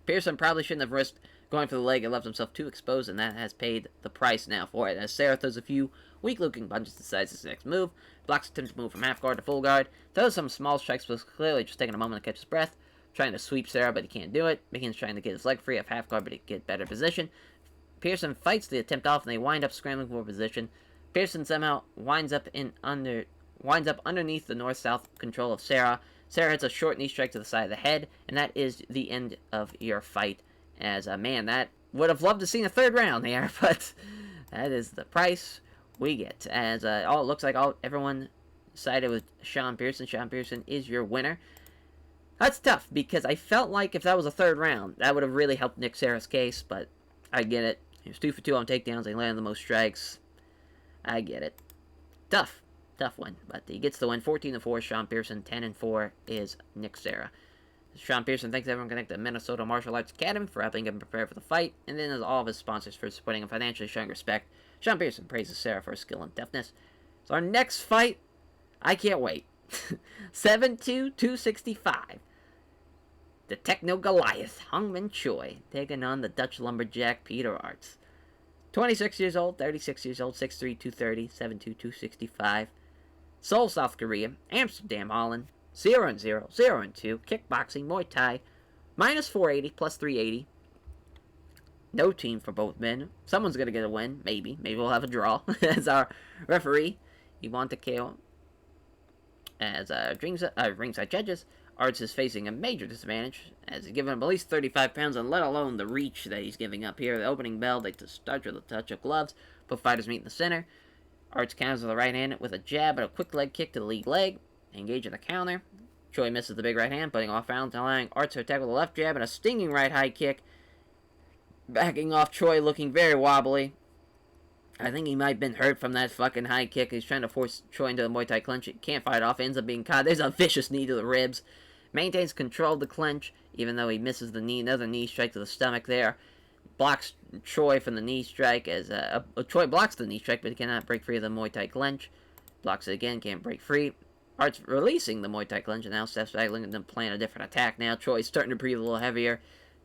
Pearson probably shouldn't have risked going for the leg and left himself too exposed, and that has paid the price now for it. As Sarah throws a few weak-looking punches, decides his next move, blocks attempt to move from half guard to full guard, throws some small strikes, but clearly just taking a moment to catch his breath, trying to sweep Sarah, but he can't do it. Begins trying to get his leg free of half guard, but he get better position. Pearson fights the attempt off, and they wind up scrambling for position. Pearson somehow winds up underneath the north-south control of Sarah. Sarah hits a short knee strike to the side of the head, and that is the end of your fight. As a man, that would have loved to see a third round there, but that is the price we get. As it looks like everyone sided with Shawn Pearson. Shawn Pearson is your winner. That's tough, because I felt like if that was a third round, that would have really helped Nick Sarah's case, but I get it. He was 2 for 2 on takedowns. He landed the most strikes. I get it. Tough win, but he gets the win. 14-4, Shawn Pearson. 10-4 is Nick Sarah. Shawn Pearson thanks everyone connected to Minnesota Martial Arts Academy for helping him prepare for the fight, and then as all of his sponsors for supporting him financially, showing respect. Shawn Pearson praises Sarah for her skill and deftness. So our next fight, I can't wait. 7-2, 265. The Techno Goliath, Hangman Choi, taking on the Dutch lumberjack Peter Arts. 26 years old, 36 years old, 6'3", 230, 7'2", 265. Seoul, South Korea, Amsterdam, Holland, 0-0, 0-2, kickboxing, Muay Thai, minus 480, plus 380. No team for both men. Someone's going to get a win, maybe. Maybe we'll have a draw. As our referee, Iwan Takano. As ringside judges, Arts is facing a major disadvantage, as he's given him at least 35 pounds, and let alone the reach that he's giving up here. The opening bell, they start with a touch of gloves. Both fighters meet in the center. Arts counters with a right hand with a jab and a quick leg kick to the lead leg. Engage in the counter. Choi misses the big right hand, putting off Valentine, allowing Arts to attack with a left jab and a stinging right high kick. Backing off Choi, looking very wobbly. I think he might have been hurt from that fucking high kick. He's trying to force Choi into the Muay Thai clinch. He can't fight off. Ends up being caught. There's a vicious knee to the ribs. Maintains control of the clinch, even though he misses the knee. Another knee strike to the stomach there. Blocks Choi from the knee strike. As Choi blocks the knee strike, but he cannot break free of the Muay Thai clinch. Blocks it again, can't break free. Arts releasing the Muay Thai clinch, and now steps back, looking to plan a different attack. Now Choi's starting to breathe a little heavier.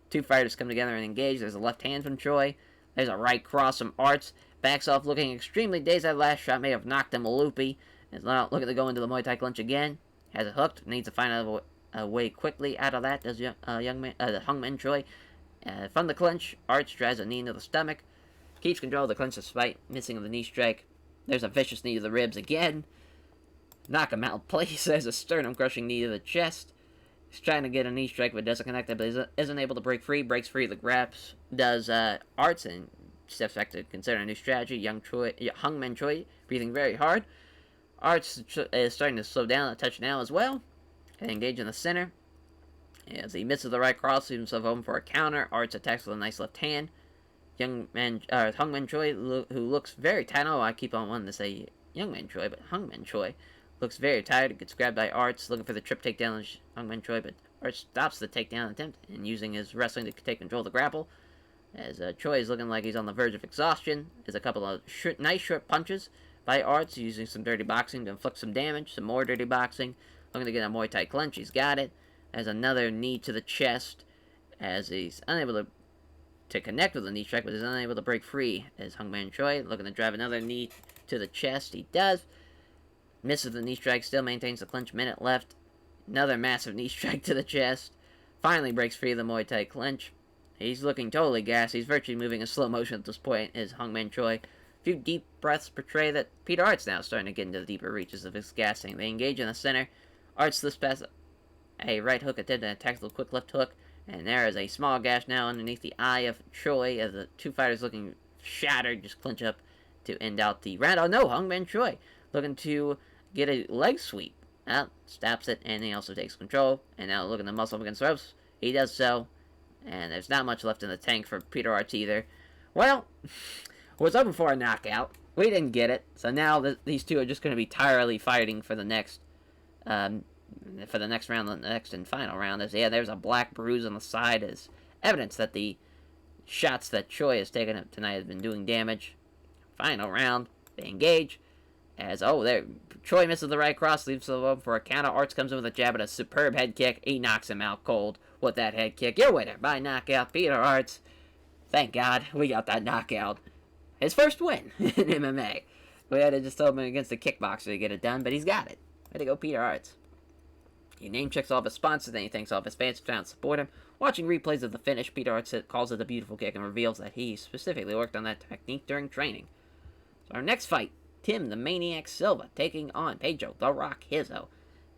Two fighters come together and engage. There's a left hand from Choi. There's a right cross from Arts. Backs off, looking extremely dazed. That last shot may have knocked him a loopy. Is now looking to go into the Muay Thai clinch again. Has it hooked. Needs to find a way quickly out of that. Does the Hangman Choi. From the clinch, Arts drives a knee into the stomach. Keeps control of the clinch despite missing the knee strike. There's a vicious knee to the ribs again. Knock him out, please. There's a sternum-crushing knee to the chest. He's trying to get a knee strike, but doesn't connect it, but isn't able to break free. Breaks free the grabs. Does Arts and steps back to consider a new strategy. Hangman Choi breathing very hard. Arts is starting to slow down a touch now as well. And engage in the center. As he misses the right cross, leaves himself open for a counter. Arts attacks with a nice left hand. Hangman Choi, who looks very tired. Oh, I keep on wanting to say Youngman Choi, but Hangman Choi looks very tired. Gets grabbed by Arts, looking for the trip takedown on Hangman Choi, but Arts stops the takedown attempt and using his wrestling to take control of the grapple. As Choi is looking like he's on the verge of exhaustion. There's a couple of nice short punches by Arts, using some dirty boxing to inflict some damage. Some more dirty boxing. Looking to get a Muay Thai clinch. He's got it. There's another knee to the chest, as he's unable to connect with the knee strike, but is unable to break free. As Hangman Choi looking to drive another knee to the chest. He does. Misses the knee strike. Still maintains the clinch. Minute left. Another massive knee strike to the chest. Finally breaks free of the Muay Thai clinch. He's looking totally gassed. He's virtually moving in slow motion at this point, as Hangman Choi. A few deep breaths portray that Peter Arts now starting to get into the deeper reaches of his gassing. They engage in the center. Arts slips past a right hook attempt and attacks with a quick left hook. And there is a small gash now underneath the eye of Choi, as the two fighters looking shattered just clinch up to end out the round. Oh no, Hangman Choi looking to get a leg sweep. Stops it, and he also takes control. And now looking to muscle up against the ropes. He does so. And there's not much left in the tank for Peter Arts either. Well, was hoping for a knockout. We didn't get it. So now these two are just going to be tirely fighting for the next round, the next and final round. There's a black bruise on the side as evidence that the shots that Choi has taken up tonight have been doing damage. Final round, they engage. Choi misses the right cross, leaves him open for a counter. Arts comes in with a jab and a superb head kick. He knocks him out cold. with that head kick. Your winner by knockout, Peter Arts. Thank God we got that knockout. His first win in MMA. We had to just throw him against the kickboxer to get it done, but he's got it. Way to go, Peter Arts. He name checks all of his sponsors, then he thanks all of his fans for trying to support him. Watching replays of the finish, Peter Arts calls it a beautiful kick and reveals that he specifically worked on that technique during training. So our next fight, Tim the Maniac Silva taking on Pedro the Rock Hizzo.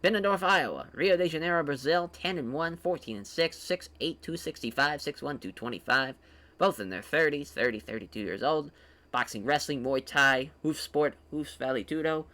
Benendorf, Iowa. Rio de Janeiro, Brazil. 10-1, 14-6, 6'8", 265, 6'1", 225. Both in their 30s, 30, 32 years old. Boxing, wrestling, Muay Thai, hoof sport, hoofs valley tudo.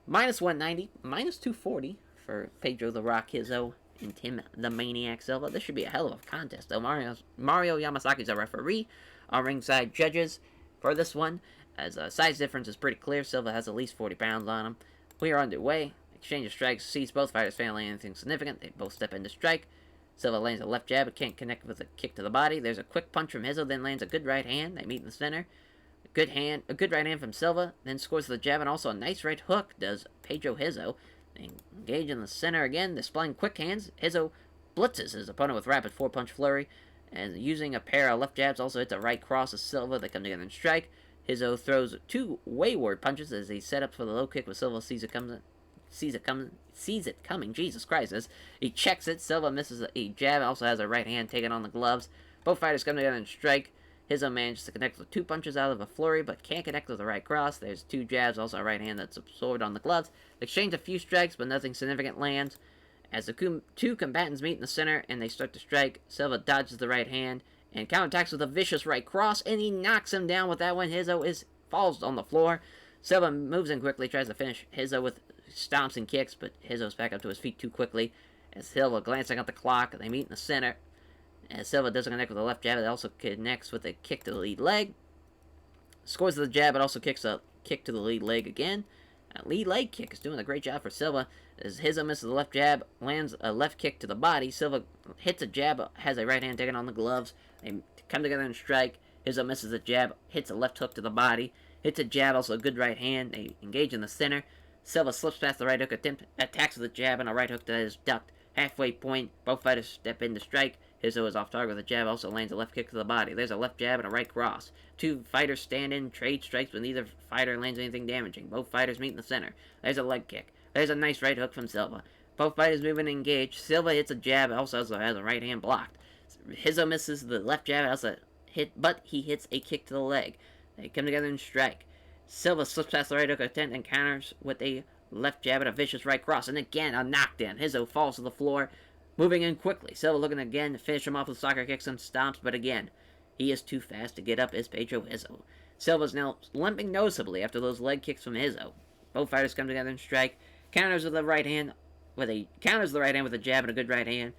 Minus 190, minus 240 for Pedro the Rock Hizzo and Tim the Maniac Silva. This should be a hell of a contest, though. Mario Yamasaki's a referee. Our ringside judges for this one, as size difference is pretty clear. Silva has at least 40 pounds on him. We are underway. Exchange of strikes sees both fighters failing anything significant. They both step into strike. Silva lands a left jab, but can't connect with a kick to the body. There's a quick punch from Hizzo, then lands a good right hand. They meet in the center. A good right hand from Silva, then scores the jab, and also a nice right hook does Pedro Hizzo. They engage in the center again, displaying quick hands. Hizzo blitzes his opponent with rapid four-punch flurry, and using a pair of left jabs, also hits a right cross of Silva. They come together and strike. Hizzo throws two wayward punches as he set up for the low kick, but Silva sees it coming. Jesus Christ! As he checks it, Silva misses a jab. Also has a right hand taken on the gloves. Both fighters come together and strike. Hizzo manages to connect with two punches out of a flurry, but can't connect with the right cross. There's two jabs, also a right hand that's absorbed on the gloves. They exchange a few strikes, but nothing significant lands. As the two combatants meet in the center and they start to strike, Silva dodges the right hand and counterattacks with a vicious right cross, and he knocks him down with that one. Hizzo falls on the floor. Silva moves in quickly, tries to finish Hizzo with stomps and kicks, but Hizzo's back up to his feet too quickly. As Silva glancing at the clock, they meet in the center. As Silva doesn't connect with the left jab, it also connects with a kick to the lead leg. Scores the jab, but also kicks a kick to the lead leg again. A lead leg kick is doing a great job for Silva. As Hizzo misses the left jab, lands a left kick to the body. Silva hits a jab, has a right hand taken on the gloves. They come together and strike. Hizzo misses a jab, hits a left hook to the body. Hits a jab, also a good right hand. They engage in the center. Silva slips past the right hook, attacks with a jab and a right hook that is ducked. Halfway point, both fighters step in to strike. Hizzo is off target with a jab, also lands a left kick to the body. There's a left jab and a right cross. Two fighters stand in, trade strikes, but neither fighter lands anything damaging. Both fighters meet in the center. There's a leg kick. There's a nice right hook from Silva. Both fighters move and engage. Silva hits a jab, also has a right hand blocked. Hizzo misses the left jab, but he hits a kick to the leg. They come together and strike. Silva slips past the right hook attempt and counters with a left jab and a vicious right cross. And again, a knockdown. Hizzo falls to the floor, moving in quickly. Silva looking again to finish him off with soccer kicks and stomps, but again, he is too fast to get up as Pedro Hizzo. Silva's now limping noticeably after those leg kicks from Hizzo. Both fighters come together and strike. Counters the right hand with a jab and a good right hand.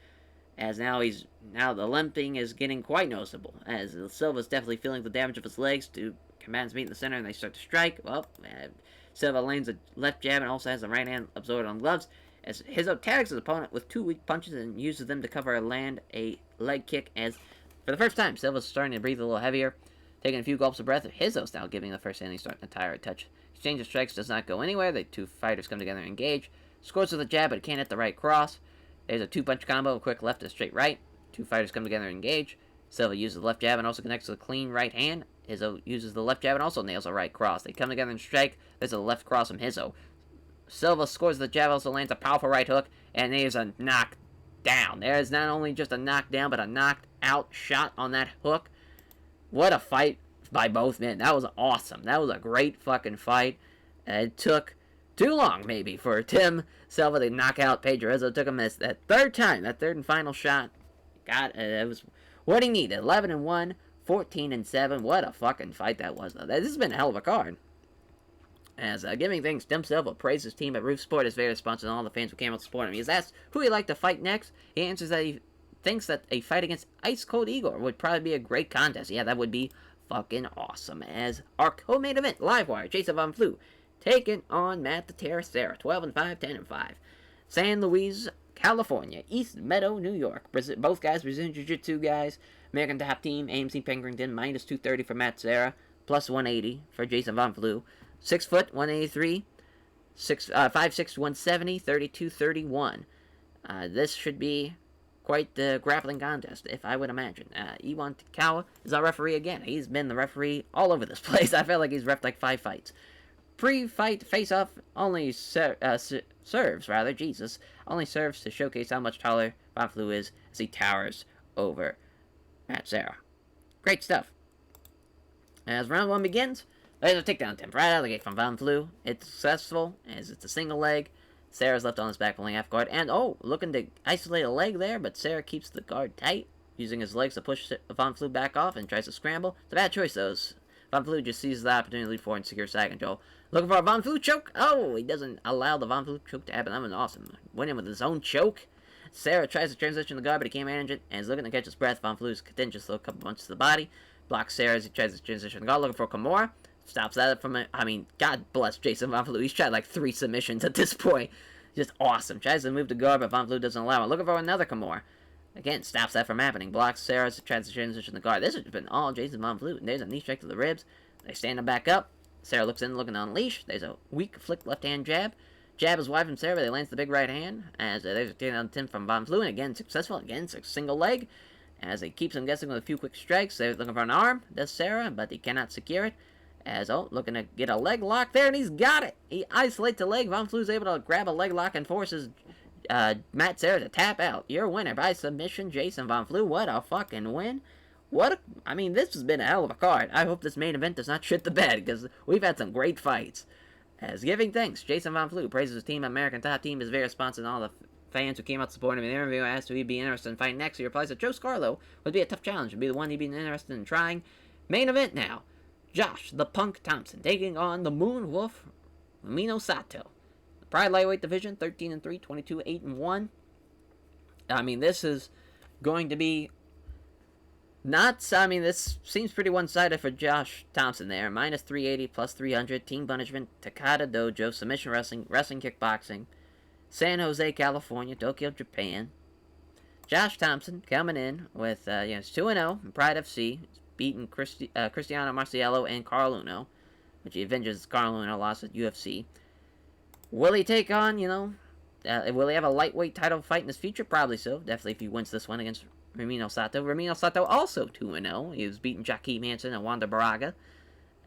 As now the limping is getting quite noticeable, as Silva's definitely feeling the damage of his legs. Two combatants meet in the center and they start to strike. Well, Silva lands a left jab and also has the right hand absorbed on gloves. As Hizzo tags his opponent with two weak punches and uses them to cover and land a leg kick. As for the first time, Silva's starting to breathe a little heavier, taking a few gulps of breath. Hizzo's now giving the first hand, he's starting to tire a touch. Exchange of strikes does not go anywhere. The two fighters come together and engage. Scores with a jab, but it can't hit the right cross. There's a two-punch combo, a quick left and a straight right. Two fighters come together and engage. Silva uses the left jab and also connects with a clean right hand. Hizzo uses the left jab and also nails a right cross. They come together and strike. There's a left cross from Hizzo. Silva scores the jab, also lands a powerful right hook, and there's a knockdown. There is not only just a knockdown, but a knocked out shot on that hook. What a fight by both men. That was awesome. That was a great fucking fight. It took too long, maybe, for Tim Silva to knock out Pedro Rizzo. Took him that third and final shot. God, it was what he needed. 11-1, 14-7. What a fucking fight that was, though. This has been a hell of a card. As giving thanks, Tim Silva praised his team at Roof Sport, his various sponsors, and all the fans who came out to support him. He was asked who he'd like to fight next. He answers that he thinks that a fight against Ice Cold Igor would probably be a great contest. Yeah, that would be fucking awesome. As our co-main event, Livewire, Jason Unflu, taking on Matt the Terracera, 12-5, 10-5. San Luis, California, East Meadow, New York. Both guys, Brazilian Jiu-Jitsu guys. American Top Team, AMC Penguin, minus 230 for Matt Serra, plus 180 for Jason Unflu. 6 foot, 183, 5'6", 170, 32-31. This should be quite the grappling contest, if I would imagine. Iwan Takao is our referee again. He's been the referee all over this place. I feel like he's reffed like 5 fights. Pre-fight face-off only serves, only serves to showcase how much taller Unflu is as he towers over Matt Serra. Great stuff. As round 1 begins, there's a takedown attempt right out of the gate from Unflu. It's successful, as it's a single leg. Sarah's left on his back pulling half guard, and looking to isolate a leg there, but Sarah keeps the guard tight, using his legs to push Unflu back off and tries to scramble. It's a bad choice, though. Unflu just seizes the opportunity to lead forward and secure side control. Looking for a Unflu choke. He doesn't allow the Unflu choke to happen. That was awesome. Winning with his own choke. Sarah tries to transition the guard, but he can't manage it, and is looking to catch his breath. Unflu's continues to throw a couple punches to the body. Blocks Sarah as he tries to transition the guard, looking for Kimura. Stops that from it. God bless Jason Unflu. He's tried like 3 submissions at this point. Just awesome. Tries to move the guard, but Unflu doesn't allow it. Looking for another Kimura. Again, stops that from happening. Blocks Sarah as he tries to transition the guard. This has been all Jason Unflu. And there's a knee strike to the ribs. They stand him back up. Sarah looks in, looking to unleash. There's a weak flick left-hand jab. Jab is wide from Sarah, but he lands the big right hand. As there's a takedown attempt from Unflu, and again, successful. Again, it's a single leg. As he keeps him guessing with a few quick strikes. They're looking for an arm. Does Sarah, but he cannot secure it. As, looking to get a leg lock there, and he's got it. He isolates the leg. Unflu's able to grab a leg lock and forces Matt Serra to tap out. Your winner by submission, Jason Unflu. What a fucking win. This has been a hell of a card. I hope this main event does not shit the bed, because we've had some great fights. As giving thanks, Jason Unflu praises his team, American Top Team, is very responsive, and all the fans who came out to support him in the interview asked if he'd be interested in fighting next. He replies that Joe Scarlo would be a tough challenge, would be the one he'd be interested in trying. Main event now. Josh the Punk Thompson taking on the Moon Wolf Mino Sato. The Pride Lightweight Division, 13-3, 22-8-1. This is going to be this seems pretty one-sided for Josh Thompson there. Minus 380, plus 300, team punishment, Takada Dojo, submission wrestling, kickboxing, San Jose, California, Tokyo, Japan. Josh Thompson coming in with, 2-0 in Pride FC. He's beaten Cristiano Marciello and Carl Uno, which he avenges Carl Uno loss at UFC. Will he take on, will he have a lightweight title fight in his future? Probably so. Definitely if he wins this one against Ramino Sato. Ramino Sato also 2-0. He was beating Joaquin Manson and Wanda Baraga.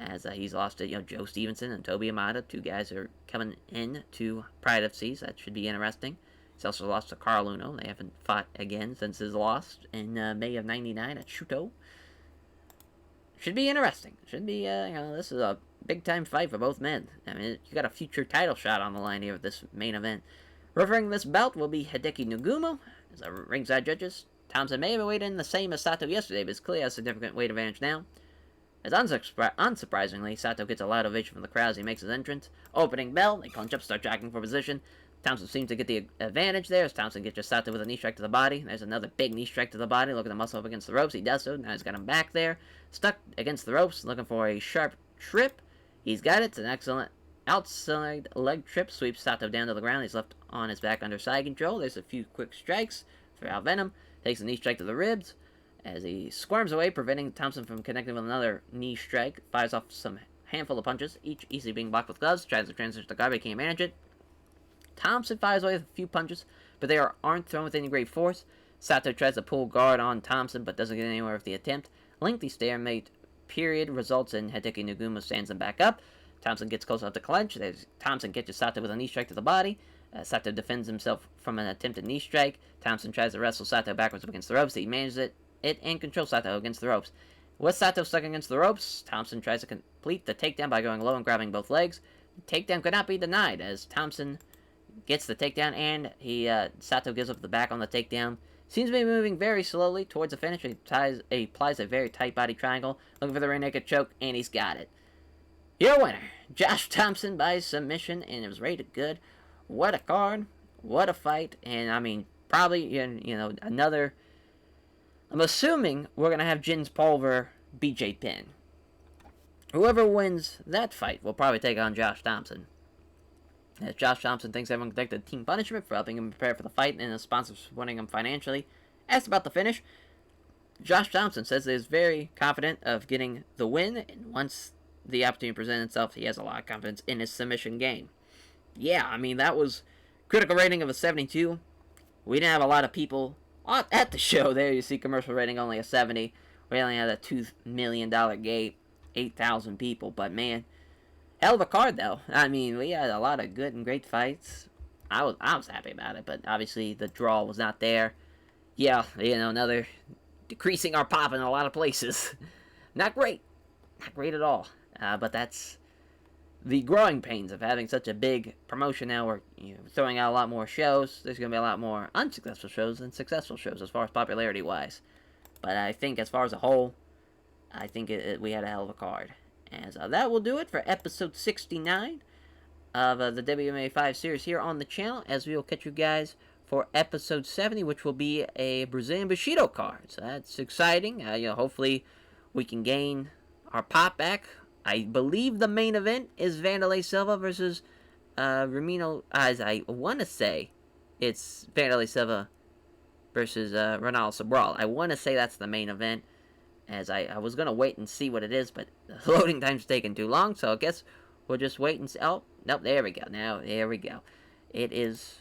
As he's lost to Joe Stevenson and Toby Amada. 2 guys who are coming in to Pride FC, so that should be interesting. He's also lost to Carl Uno. They haven't fought again since his loss in May of 99 at Shuto. Should be interesting. Should be, this is a big-time fight for both men. You got a future title shot on the line here with this main event. Referring this bout will be Hideki Nagumo. As the ringside judges, Thompson may have weighed in the same as Sato yesterday, but clearly has a significant weight advantage now. As unsurprisingly, Sato gets a loud ovation from the crowd as he makes his entrance. Opening bell, they punch up, start jockeying for position. Thompson seems to get the advantage there as Thompson gets just Sato with a knee strike to the body. There's another big knee strike to the body, looking to muscle up against the ropes. He does so. Now he's got him back there, stuck against the ropes, looking for a sharp trip. He's got it. It's an excellent outside leg trip. Sweeps Sato down to the ground. He's left on his back under side control. There's a few quick strikes for Al Venom. Takes a knee strike to the ribs as he squirms away, preventing Thompson from connecting with another knee strike. Fires off some handful of punches, each easily being blocked with gloves. Tries to transition the guard, but he can't manage it. Thompson fires away with a few punches, but they aren't thrown with any great force. Sato tries to pull guard on Thompson, but doesn't get anywhere with the attempt. Lengthy stalemate period results in Hideki Nagumo stands him back up. Thompson gets close enough to clinch. Thompson catches Sato with a knee strike to the body. Sato defends himself from an attempted knee strike. Thompson tries to wrestle Sato backwards up against the ropes. He manages it and controls Sato against the ropes. With Sato stuck against the ropes, Thompson tries to complete the takedown by going low and grabbing both legs. The takedown could not be denied as Thompson gets the takedown and Sato gives up the back on the takedown. Seems to be moving very slowly towards the finish. He applies a very tight body triangle, looking for the rear naked choke, and he's got it. Your winner, Josh Thompson by submission, and it was rated good. What a card, what a fight, and probably, another. I'm assuming we're going to have Jins Pulver BJ Penn. Whoever wins that fight will probably take on Josh Thompson. As Josh Thompson thanks everyone connected to Team Punishment for helping him prepare for the fight and his sponsors for supporting him financially. Asked about the finish, Josh Thompson says he is very confident of getting the win, and once the opportunity presents itself, he has a lot of confidence in his submission game. Yeah, that was critical rating of a 72. We didn't have a lot of people At the show, there you see commercial rating only a 70. We only had a $2 million gate, 8,000 people. But man, hell of a card though. I mean, we had a lot of good and great fights. I was happy about it, but obviously the draw was not there. Yeah, another decreasing our pop in a lot of places. Not great, not great at all. But that's the growing pains of having such a big promotion now. We're throwing out a lot more shows. There's going to be a lot more unsuccessful shows than successful shows as far as popularity wise. But I think as far as a whole, I think we had a hell of a card. And so that will do it for episode 69 of the WMMA 5 series here on the channel, as we will catch you guys for episode 70, which will be a Brazilian Bushido card. So that's exciting. Hopefully we can gain our pop back. I believe the main event is Vanderlei Silva versus Ramiro. As I want to say, it's Vanderlei Silva versus Ronaldo Sobral. I want to say that's the main event, as I was going to wait and see what it is, but the loading time's taking too long, so I guess we'll just wait and see. Oh, nope, there we go. Now, there we go. It is,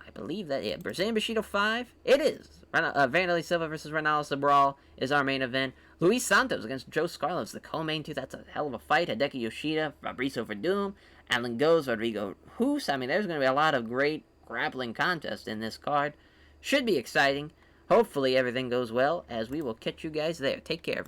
I believe that, yeah, Brazilian Bushido 5. It is. Vanderlei Silva versus Ronaldo Sobral is our main event. Luis Santos against Joe Scarlett is the co-main too. That's a hell of a fight. Hideki Yoshida, Fabrizio Verdum, Alan Goes, Rodrigo Hoos. I mean, there's going to be a lot of great grappling contests in this card. Should be exciting. Hopefully everything goes well, as we will catch you guys there. Take care.